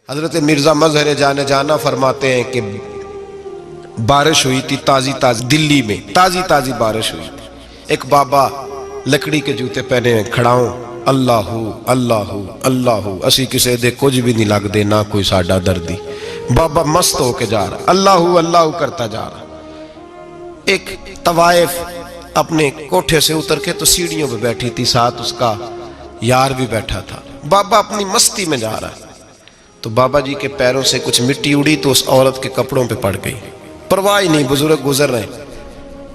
حضرت مرزا مظہر جانے جانا فرماتے ہیں کہ بارش ہوئی تھی تازی دلی میں تازی بارش ہوئی تھی. ایک بابا لکڑی کے جوتے پہنے کھڑا ہوں، اللہ اللہ اللہ اسی کسے دے کچھ بھی نہیں لگ دے نہ کوئی ساڈا دردی. بابا مست ہو کے جا رہا، اللہ اللہ کرتا جا رہا. ایک طوائف اپنے کوٹھے سے اتر کے تو سیڑھیوں پہ بیٹھی تھی، ساتھ اس کا یار بھی بیٹھا تھا. بابا اپنی مستی میں جا رہا ہے تو بابا جی کے پیروں سے کچھ مٹی اڑی تو اس عورت کے کپڑوں پہ پڑ گئی. پرواہ نہیں، بزرگ گزر رہے.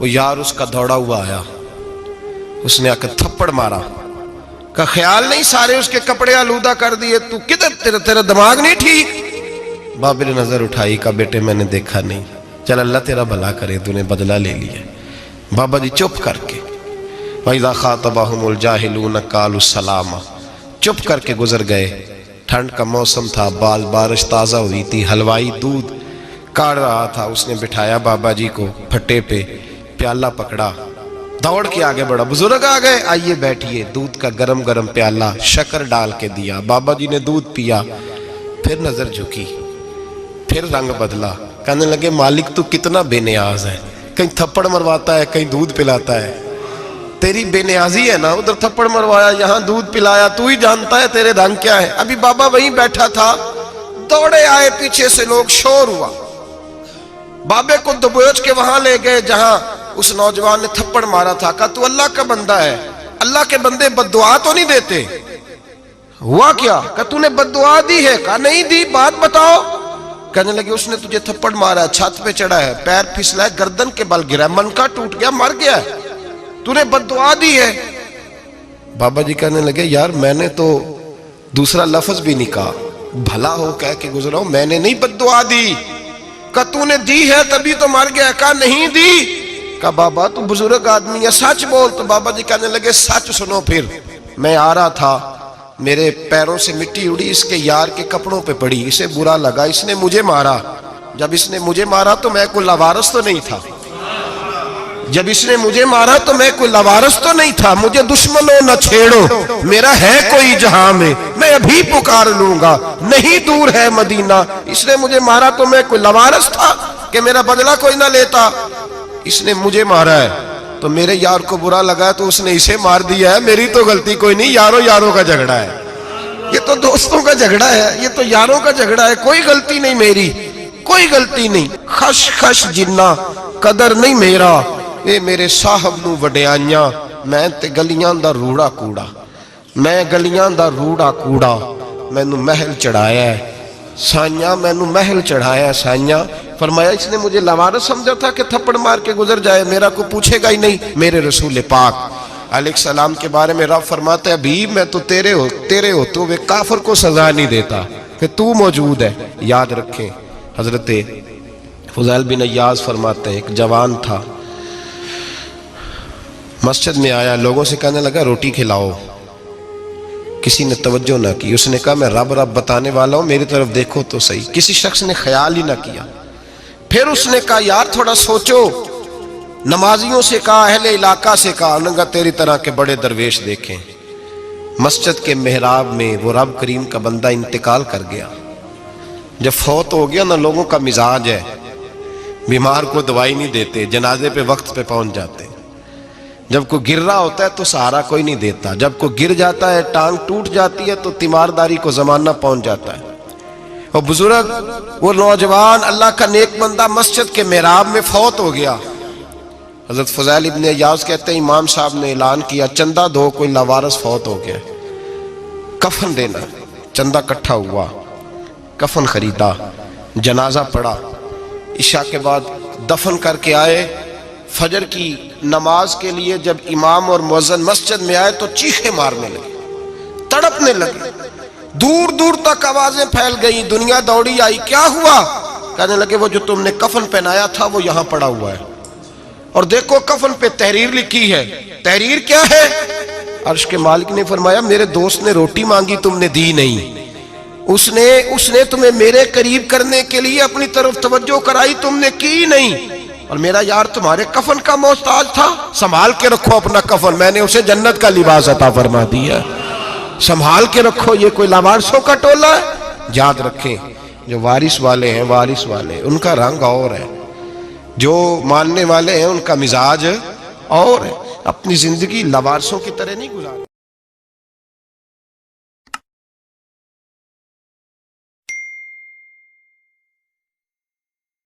وہ یار اس کا دوڑا ہوا آیا، اس نے آ کے تھپڑ مارا. کا خیال نہیں سارے اس کے کپڑے آلودہ کر دیے، تو کدھر تیرا دماغ نہیں ٹھیک؟ بابا نے نظر اٹھائی، کہا بیٹے میں نے دیکھا نہیں، چل اللہ تیرا بھلا کرے، تو نے بدلہ لے لیا. بابا جی چپ کر کے وَإِذَا خَاطَبَهُمُ الْجَاهِلُونَ قَالُوا السَّلَامَ چپ کر کے گزر گئے. ٹھنڈ کا موسم تھا، بارش تازہ ہوئی تھی، حلوائی دودھ کاڑ رہا تھا. اس نے بٹھایا بابا جی کو پھٹے پہ، پیالہ پکڑا، دوڑ کے آگے بڑھا. بزرگ آ گئے، آئیے بیٹھیے. دودھ کا گرم پیالہ شکر ڈال کے دیا. بابا جی نے دودھ پیا، پھر نظر جھکی، پھر رنگ بدلا. کہنے لگے مالک تو کتنا بے نیاز ہے، کہیں تھپڑ مرواتا ہے کہیں دودھ پلاتا ہے. تیری بے نیازی ہے نا، ادھر تھپڑ مروایا یہاں دودھ پلایا، تو ہی جانتا ہے تیرے رنگ کیا ہے. ابھی بابا وہیں بیٹھا تھا، دوڑے آئے پیچھے سے لوگ، شور ہوا. بابے کو دبوچ کے وہاں لے گئے جہاں اس نوجوان نے تھپڑ مارا تھا. کہا تو اللہ کا بندہ ہے، اللہ کے بندے بد دعا تو نہیں دیتے. ہوا کیا؟ کہا تو نے بد دعا دی ہے؟ کہا نہیں دی، بات بتاؤ. کہنے لگے اس نے تجھے تھپڑ مارا ہے، چھت پہ چڑھا ہے، پیر پھسلا ہے، گردن کے بل گرا ہے، منکا ٹوٹ گیا، مر گیا ہے، تو نے بد دعا دی ہے. بابا جی کہنے لگے یار میں نے تو دوسرا لفظ بھی نہیں کہا، بھلا ہو کہہ کے گزرا ہوں، میں نے نہیں بد دعا دی. کہا تو نے دی ہے تبھی تو مر گیا. کہا نہیں دی. کہا بابا تو بزرگ آدمی ہے، سچ بول. تو بابا جی کہنے لگے سچ سنو. پھر میں آ رہا تھا، میرے پیروں سے مٹی اڑی، اس کے یار کے کپڑوں پہ پڑی، اسے برا لگا، اس نے مجھے مارا. جب اس نے مجھے مارا تو میں کوئی لاوارث تو نہیں تھا، جب اس نے مجھے مارا تو میں کوئی لاوارث تو نہیں تھا. مجھے دشمنوں نہ چھیڑو، میرا ہے کوئی جہاں میں ابھی پکار لوں گا، نہیں دور ہے مدینہ. اس نے مجھے مارا تو میں کوئی لاوارث تھا کہ میرا بدلہ کوئی نہ لیتا. اس نے مجھے مارا ہے تو میرے یار کو برا لگا ہے تو اس نے اسے مار دیا ہے، میری تو غلطی کوئی نہیں. یاروں کا جھگڑا ہے، یہ تو دوستوں کا جھگڑا ہے، یہ تو یاروں کا جھگڑا ہے، کوئی غلطی نہیں میری، کوئی غلطی نہیں. خش جنہ قدر نہیں میرا، اے میرے صاحب نو وڈیاں، میں تے گلیاں دا روڑا کوڑا، میں گلیاں دا روڑا کوڑا. میں نو محل چڑھایا ہے سائیاں، میں نو محل چڑھایا ہے سائیاں. فرمایا اس نے مجھے لاوارث سمجھا تھا کہ تھپڑ مار کے گزر جائے، میرا کو پوچھے گا ہی نہیں. میرے رسول پاک علیہ السلام کے بارے میں رب فرماتا ہے ابھی میں تو تیرے ہوتے ہوئے کافر کو سزا نہیں دیتا کہ تو موجود ہے. یاد رکھیں حضرت فضیل بن عیاض فرماتے ہیں ایک جوان تھا، مسجد میں آیا، لوگوں سے کہنے لگا روٹی کھلاؤ. کسی نے توجہ نہ کی. اس نے کہا میں رب بتانے والا ہوں، میری طرف دیکھو تو صحیح. کسی شخص نے خیال ہی نہ کیا. پھر اس نے کہا یار تھوڑا سوچو. نمازیوں سے کہا، اہل علاقہ سے کہا، انہوں نے کہا تیری طرح کے بڑے درویش دیکھیں. مسجد کے محراب میں وہ رب کریم کا بندہ انتقال کر گیا. جب فوت ہو گیا نا، لوگوں کا مزاج ہے بیمار کو دوائی نہیں دیتے، جنازے پہ وقت پہ پہنچ جاتے. جب کوئی گر رہا ہوتا ہے تو سہارا کوئی نہیں دیتا، جب کوئی گر جاتا ہے ٹانگ ٹوٹ جاتی ہے تو تیمارداری کو زمانہ پہنچ جاتا ہے. وہ بزرگ، وہ نوجوان اللہ کا نیک بندہ مسجد کے محراب میں فوت ہو گیا. حضرت فضیل ابن عیاض کہتے ہیں امام صاحب نے اعلان کیا چندہ دو، کوئی لاوارث فوت ہو گیا، کفن دینا. چندہ کٹھا ہوا، کفن خریدا، جنازہ پڑا. عشاء کے بعد دفن کر کے آئے. فجر کی نماز کے لیے جب امام اور مؤذن مسجد میں آئے تو چیخیں مارنے لگے، تڑپنے لگے، دور دور تک آوازیں پھیل گئی. دنیا دوڑی آئی، کیا ہوا؟ کہنے لگے وہ جو تم نے کفن پہنایا تھا وہ یہاں پڑا ہوا ہے، اور دیکھو کفن پہ تحریر لکھی ہے. تحریر کیا ہے؟ عرش کے مالک نے فرمایا میرے دوست نے روٹی مانگی تم نے دی نہیں، اس نے تمہیں میرے قریب کرنے کے لیے اپنی طرف توجہ کرائی، تم نے کی نہیں. اور میرا یار تمہارے کفن کا محتاج تھا، سنبھال کے رکھو اپنا کفن، میں نے اسے جنت کا لباس عطا فرما دیا، سنبھال کے رکھو. یہ کوئی لاوارثوں کا ٹولہ ہے؟ یاد رکھیں جو وارث والے ہیں وارث والے ان کا رنگ اور ہے، جو ماننے والے ہیں ان کا مزاج اور ہے. اپنی زندگی لوارثوں کی طرح نہیں گزار